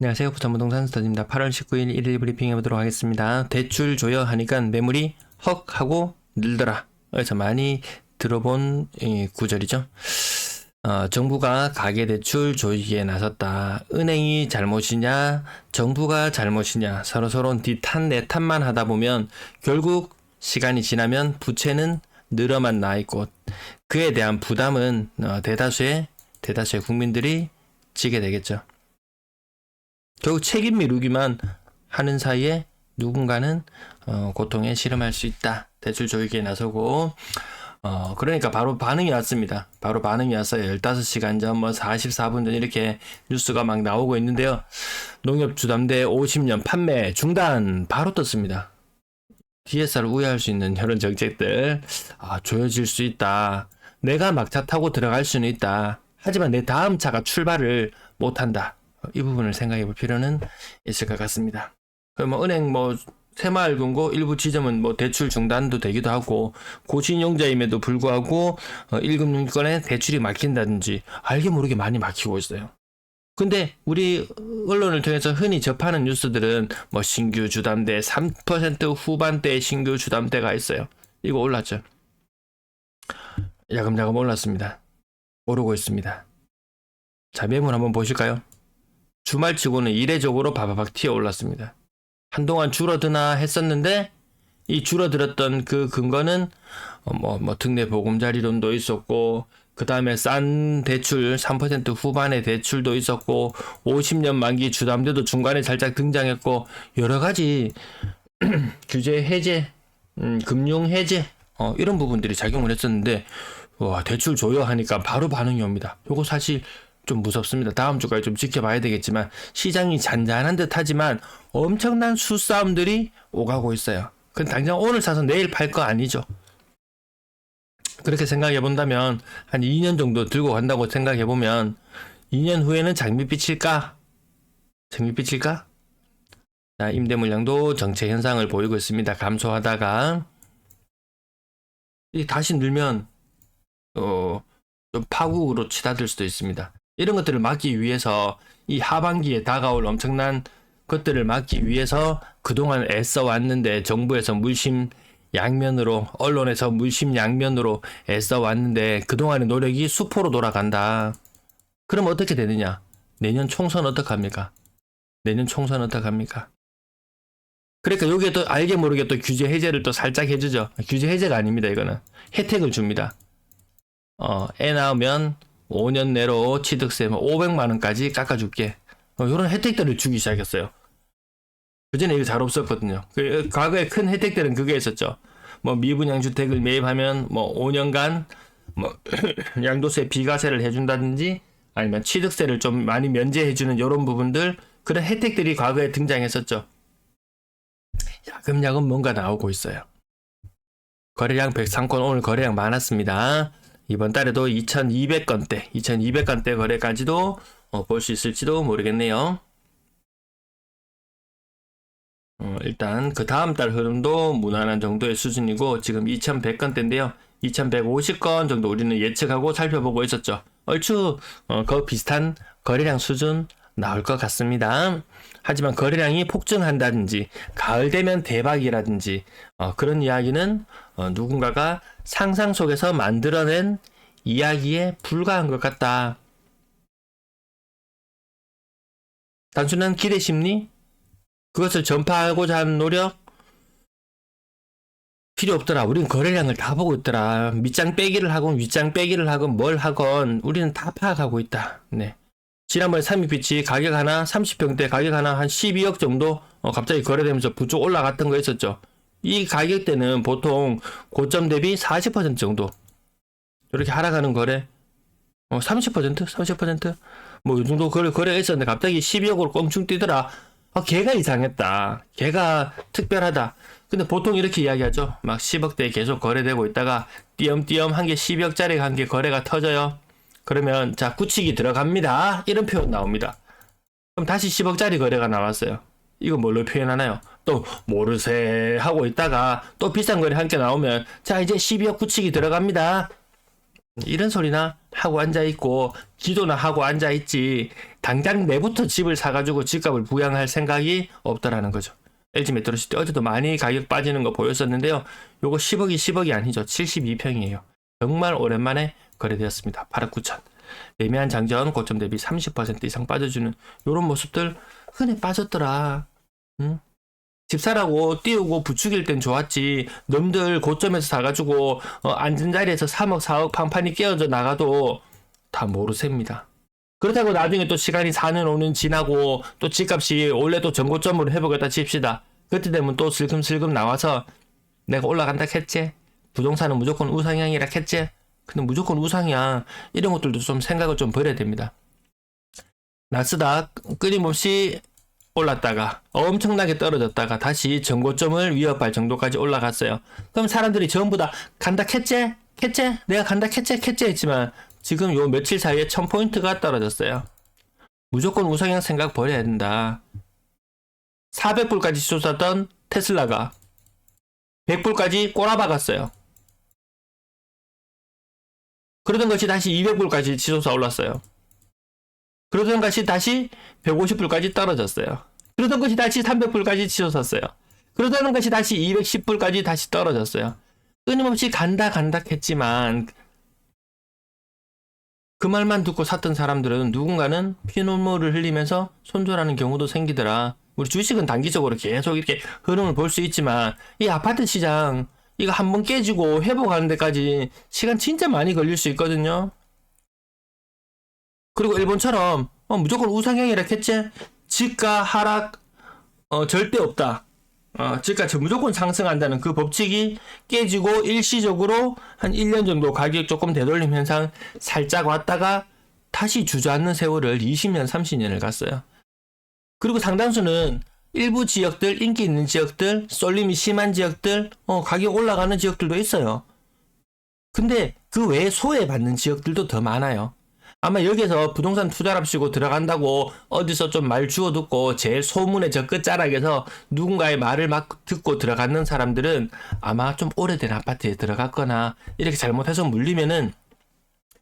안녕하세요. 부천부동산 스터디입니다. 8월 19일 일일 브리핑 해보도록 하겠습니다. 대출 조여 하니까 매물이 헉 하고 늘더라. 그래서 많이 들어본 구절이죠. 정부가 가계대출 조이기에 나섰다. 은행이 잘못이냐 정부가 잘못이냐 서로 니탄 내탄만 하다 보면 결국 시간이 지나면 부채는 늘어만 나 있고 그에 대한 부담은 대다수의 국민들이 지게 되겠죠. 결국 책임 미루기만 하는 사이에 누군가는 고통에 실험할 수 있다. 대출 조이기에 나서고 그러니까 바로 반응이 왔습니다. 바로 반응이 왔어요. 15시간 전, 44분 전 이렇게 뉴스가 막 나오고 있는데요. 농협주담대 50년 판매 중단 바로 떴습니다. DSR을 우회할 수 있는 이런 정책들 조여질 수 있다. 내가 막차 타고 들어갈 수는 있다. 하지만 내 다음 차가 출발을 못한다. 이 부분을 생각해 볼 필요는 있을 것 같습니다. 은행 새마을금고 일부 지점은 대출 중단도 되기도 하고 고신용자임에도 불구하고 1금융권에 대출이 막힌다든지 알게 모르게 많이 막히고 있어요. 근데 우리 언론을 통해서 흔히 접하는 뉴스들은 신규 주담대 3% 후반대의 신규 주담대가 있어요. 이거 올랐죠. 야금야금 올랐습니다. 오르고 있습니다. 자, 매물 한번 보실까요? 주말치고는 이례적으로 바바박 튀어 올랐습니다. 한동안 줄어드나 했었는데 이 줄어들었던 그 근거는 특례 보금자리론도 있었고 그 다음에 싼 대출 3% 후반의 대출도 있었고 50년 만기 주담대도 중간에 살짝 등장했고 여러 가지 규제 해제, 금융 해제 이런 부분들이 작용을 했었는데 대출 조여하니까 바로 반응이 옵니다. 요거 사실 좀 무섭습니다. 다음 주까지 좀 지켜봐야 되겠지만 시장이 잔잔한 듯 하지만 엄청난 수싸움들이 오가고 있어요. 근데 당장 오늘 사서 내일 팔 거 아니죠. 그렇게 생각해 본다면 한 2년 정도 들고 간다고 생각해 보면 2년 후에는 장밋빛일까? 자, 임대 물량도 정체 현상을 보이고 있습니다. 감소하다가 다시 늘면 좀 파국으로 치닫을 수도 있습니다. 이런 것들을 막기 위해서 이 하반기에 다가올 엄청난 것들을 막기 위해서 그동안 애써 왔는데 정부에서 물심양면으로 언론에서 물심양면으로 애써 왔는데 그동안의 노력이 수포로 돌아간다. 그럼 어떻게 되느냐? 내년 총선 어떡합니까? 그러니까 여기에 또 알게 모르게 또 규제 해제를 또 살짝 해주죠. 규제 해제가 아닙니다. 이거는 혜택을 줍니다. 애 낳으면 5년 내로 취득세 500만원까지 깎아줄게. 이런 혜택들을 주기 시작했어요. 그전에 이거 잘 없었거든요. 과거에 큰 혜택들은 그게 있었죠. 미분양주택을 매입하면 5년간 양도세 비과세를 해준다든지 아니면 취득세를 좀 많이 면제해주는 이런 부분들 그런 혜택들이 과거에 등장했었죠. 야금야금 뭔가 나오고 있어요. 거래량 103건 오늘 거래량 많았습니다. 이번 달에도 2200건대 거래까지도 볼 수 있을지도 모르겠네요. 일단 그 다음 달 흐름도 무난한 정도의 수준이고 지금 2100건대인데요. 2150건 정도 우리는 예측하고 살펴보고 있었죠. 얼추 그 비슷한 거래량 수준 나올 것 같습니다. 하지만 거래량이 폭증한다든지 가을 되면 대박이라든지 그런 이야기는 누군가가 상상 속에서 만들어낸 이야기에 불과한 것 같다. 단순한 기대 심리? 그것을 전파하고자 하는 노력? 필요 없더라. 우린 거래량을 다 보고 있더라. 밑장 빼기를 하건 윗장 빼기를 하건 뭘 하건 우리는 다 파악하고 있다. 네. 지난번에 삼익빛이 가격 하나 30평대 가격 하나 한 12억 정도 갑자기 거래되면서 부쩍 올라갔던 거 있었죠. 이 가격대는 보통 고점 대비 40% 정도 이렇게 하락하는 거래 30%? 이 정도 거래가 있었는데 갑자기 12억으로 껑충 뛰더라. 걔가 이상했다. 걔가 특별하다. 근데 보통 이렇게 이야기하죠. 막 10억대에 계속 거래되고 있다가 띄엄띄엄 한 개 12억짜리가 한 개 거래가 터져요. 그러면 자 굳히기 들어갑니다. 이런 표현 나옵니다. 그럼 다시 10억짜리 거래가 나왔어요. 이거 뭘로 표현하나요? 또 모르세 하고 있다가 또 비싼 거래 한 개 나오면 자 이제 12억 굳히기 들어갑니다. 이런 소리나 하고 앉아있고 기도나 하고 앉아있지 당장 내부터 집을 사가지고 집값을 부양할 생각이 없다라는 거죠. LG 메트로시티 어제도 많이 가격 빠지는 거 보였었는데요. 요거 10억이 아니죠. 72평이에요. 정말 오랜만에 거래되었습니다. 8억 9천. 애매한 장전 고점 대비 30% 이상 빠져주는 요런 모습들 흔해 빠졌더라. 응? 집 사라고 띄우고 부추길 땐 좋았지. 놈들 고점에서 사가지고 앉은 자리에서 3억 4억 팡판이 깨어져 나가도 다 모르셉니다. 그렇다고 나중에 또 시간이 4년 5년 지나고 또 집값이 원래 또 전고점으로 해보겠다 칩시다. 그때 되면 또 슬금슬금 나와서 내가 올라간다 했지. 부동산은 무조건 우상향이라 했지. 근데 무조건 우상이야. 이런 것들도 좀 생각을 좀 버려야 됩니다. 나스닥 끊임없이 올랐다가 엄청나게 떨어졌다가 다시 전고점을 위협할 정도까지 올라갔어요. 그럼 사람들이 전부 다 간다 캣째? 캣째? 내가 간다 캣째? 캣째 했지만 지금 요 며칠 사이에 1000포인트가 떨어졌어요. 무조건 우상향 생각 버려야 된다. 400불까지 쏟았던 테슬라가 100불까지 꼬라박았어요. 그러던 것이 다시 200불까지 치솟아 올랐어요. 그러던 것이 다시 150불까지 떨어졌어요. 그러던 것이 다시 300불까지 치솟았어요. 그러던 것이 다시 210불까지 다시 떨어졌어요. 끊임없이 간다 했지만 그 말만 듣고 샀던 사람들은 누군가는 피눈물을 흘리면서 손절하는 경우도 생기더라. 우리 주식은 단기적으로 계속 이렇게 흐름을 볼 수 있지만 이 아파트 시장 이거 한번 깨지고 회복하는 데까지 시간 진짜 많이 걸릴 수 있거든요. 그리고 일본처럼 무조건 우상향이라 했지. 지가 하락 절대 없다. 지가 무조건 상승한다는 그 법칙이 깨지고 일시적으로 한 1년 정도 가격 조금 되돌림 현상 살짝 왔다가 다시 주저앉는 세월을 20년 30년을 갔어요. 그리고 상당수는 일부 지역들, 인기 있는 지역들, 쏠림이 심한 지역들, 가격 올라가는 지역들도 있어요. 근데 그 외에 소외받는 지역들도 더 많아요. 아마 여기서 부동산 투자랍시고 들어간다고 어디서 좀 말 주워 듣고 제일 소문의 저 끝자락에서 누군가의 말을 막 듣고 들어가는 사람들은 아마 좀 오래된 아파트에 들어갔거나 이렇게 잘못해서 물리면은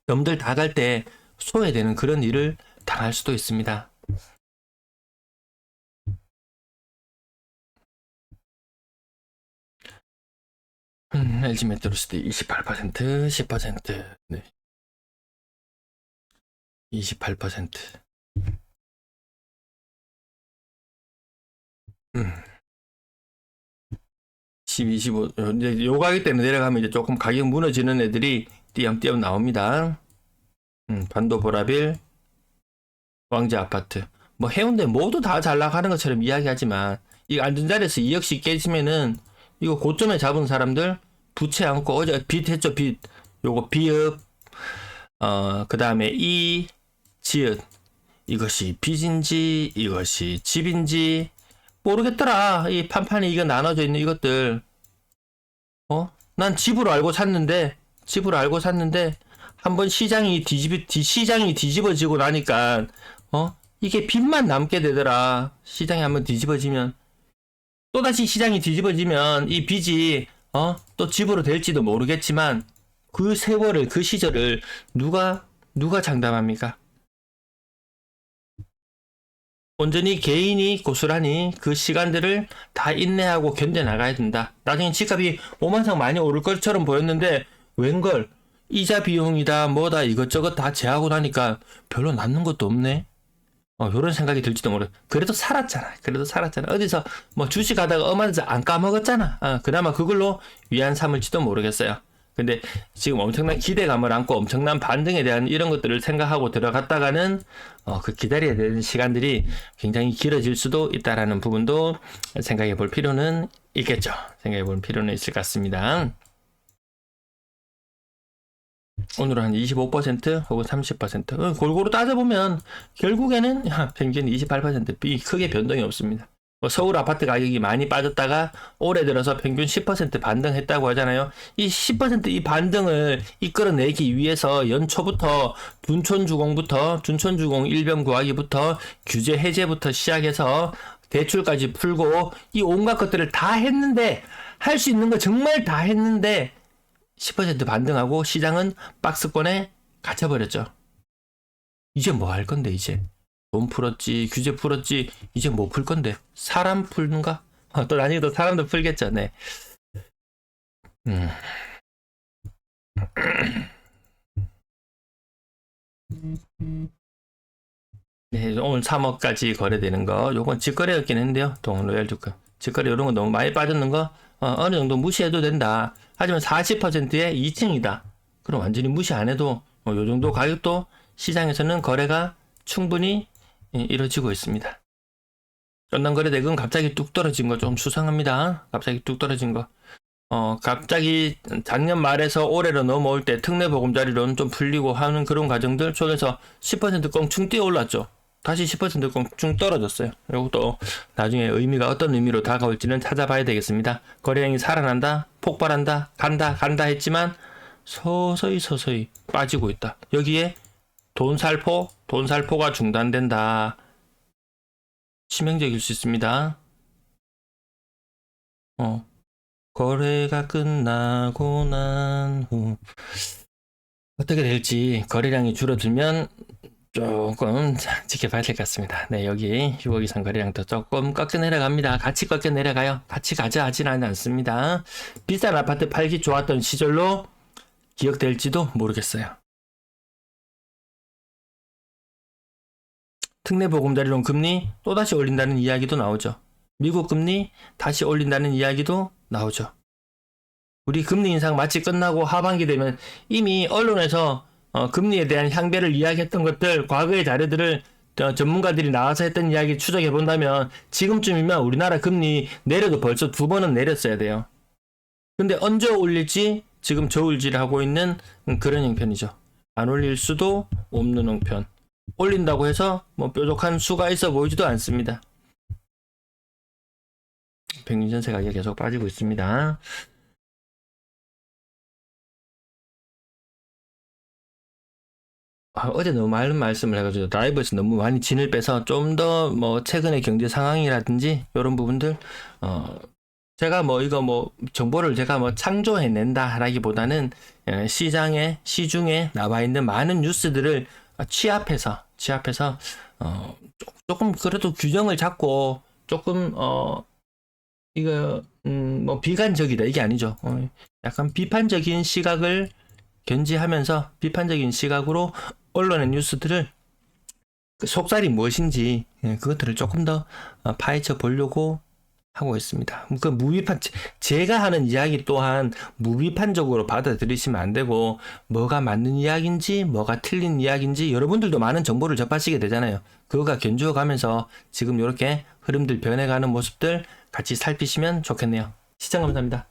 남들 다 갈 때 소외되는 그런 일을 당할 수도 있습니다. LG 메트로시티 28%, 10%, 네. 28%. 12, 15. 이제 요 가격 때문에 내려가면 이제 조금 가격 무너지는 애들이 띄엄띄엄 나옵니다. 반도 보라빌, 왕지 아파트. 뭐 해운대 모두 다 잘 나가는 것처럼 이야기하지만 이 앉은 자리에서 2억씩 깨지면은 이거 고점에 잡은 사람들 부채 안고 어제 빚 했죠, 빚. 요거 비읍, 그 다음에 이, 지읒. 이것이 빚인지 이것이 집인지 모르겠더라. 이 판판이 이거 나눠져 있는 이것들. 난 집으로 알고 샀는데 한번 시장이 뒤집어지고 나니까 이게 빚만 남게 되더라. 시장이 한번 뒤집어지면 또다시 시장이 뒤집어지면 이 빚이 또 집으로 될지도 모르겠지만 그 세월을 그 시절을 누가 장담합니까? 온전히 개인이 고스란히 그 시간들을 다 인내하고 견뎌나가야 된다. 나중에 집값이 오만상 많이 오를 것처럼 보였는데 웬걸 이자 비용이다 뭐다 이것저것 다 제하고 나니까 별로 남는 것도 없네. 요런 생각이 들지도 모르. 그래도 살았잖아. 어디서 뭐 주식하다가 어마어마해서 안 까먹었잖아. 그나마 그걸로 위안 삼을지도 모르겠어요. 근데 지금 엄청난 기대감을 안고 엄청난 반등에 대한 이런 것들을 생각하고 들어갔다가는 그 기다려야 되는 시간들이 굉장히 길어질 수도 있다라는 부분도 생각해 볼 필요는 있겠죠. 생각해 볼 필요는 있을 것 같습니다. 오늘은 한 25% 혹은 30% 골고루 따져보면 결국에는 평균 28% 크게 변동이 없습니다. 서울 아파트 가격이 많이 빠졌다가 올해 들어서 평균 10% 반등했다고 하잖아요. 이 10% 이 반등을 이끌어내기 위해서 연초부터 둔촌주공 일변 구하기부터 규제 해제부터 시작해서 대출까지 풀고 이 온갖 것들을 다 했는데 할 수 있는 거 정말 다 했는데 10% 반등하고 시장은 박스권에 갇혀버렸죠. 이제 뭐 할 건데, 이제? 돈 풀었지, 규제 풀었지, 이제 뭐 풀 건데? 사람 풀는가? 또 나중에 또 사람도 풀겠죠, 네. 네, 오늘 3억까지 거래되는 거, 요건 직거래였긴 했는데요. 동로얄 주가. 직거래 이런 거 너무 많이 빠졌는 거, 어느 정도 무시해도 된다. 하지만 40%의 2층이다. 그럼 완전히 무시 안 해도, 요 정도 가격도 시장에서는 거래가 충분히 이루어지고 있습니다. 전당거래대금 갑자기 뚝 떨어진 거 좀 수상합니다. 갑자기 뚝 떨어진 거. 갑자기 작년 말에서 올해로 넘어올 때 특례보금자리로는 좀 풀리고 하는 그런 과정들 속에서 10% 껑충 뛰어 올랐죠. 다시 10% 껑충 떨어졌어요. 이것도 나중에 의미가 어떤 의미로 다가올지는 찾아봐야 되겠습니다. 거래량이 살아난다, 폭발한다, 간다 했지만 서서히 빠지고 있다. 여기에 돈살포가 중단된다. 치명적일 수 있습니다. 거래가 끝나고 난 후 어떻게 될지 거래량이 줄어들면 조금 지켜봐야 될 것 같습니다. 네, 여기 6억 이상 거래량도 조금 꺾여 내려갑니다. 같이 꺾여 내려가요. 같이 가자 하지는 않습니다. 비싼 아파트 팔기 좋았던 시절로 기억될지도 모르겠어요. 특례보금자리론 금리 또다시 올린다는 이야기도 나오죠. 미국 금리 다시 올린다는 이야기도 나오죠. 우리 금리 인상 마치 끝나고 하반기 되면 이미 언론에서 금리에 대한 향배를 이야기했던 것들, 과거의 자료들을 전문가들이 나와서 했던 이야기 추적해 본다면 지금쯤이면 우리나라 금리 내려도 벌써 2번은 내렸어야 돼요. 근데 언제 올릴지 지금 저울질을 하고 있는 그런 형편이죠. 안 올릴 수도 없는 형편. 올린다고 해서 뭐 뾰족한 수가 있어 보이지도 않습니다. 평균 전세 가격이 계속 빠지고 있습니다. 어제 너무 많은 말씀을 해가지고 라이브에서 너무 많이 진을 빼서 좀 더 뭐 최근의 경제 상황이라든지 이런 부분들 제가 뭐 이거 뭐 정보를 제가 뭐 창조해낸다라기보다는 시중에 나와 있는 많은 뉴스들을 취합해서 조금 그래도 균형을 잡고 조금 이거 뭐 비관적이다 이게 아니죠. 약간 비판적인 시각을 견지하면서 비판적인 시각으로 언론의 뉴스들을 그 속살이 무엇인지 그것들을 조금 더 파헤쳐 보려고 하고 있습니다. 그 무비판 제가 하는 이야기 또한 무비판적으로 받아들이시면 안 되고 뭐가 맞는 이야기인지 뭐가 틀린 이야기인지 여러분들도 많은 정보를 접하시게 되잖아요. 그거가 견주어 가면서 지금 이렇게 흐름들 변해가는 모습들 같이 살피시면 좋겠네요. 시청 감사합니다.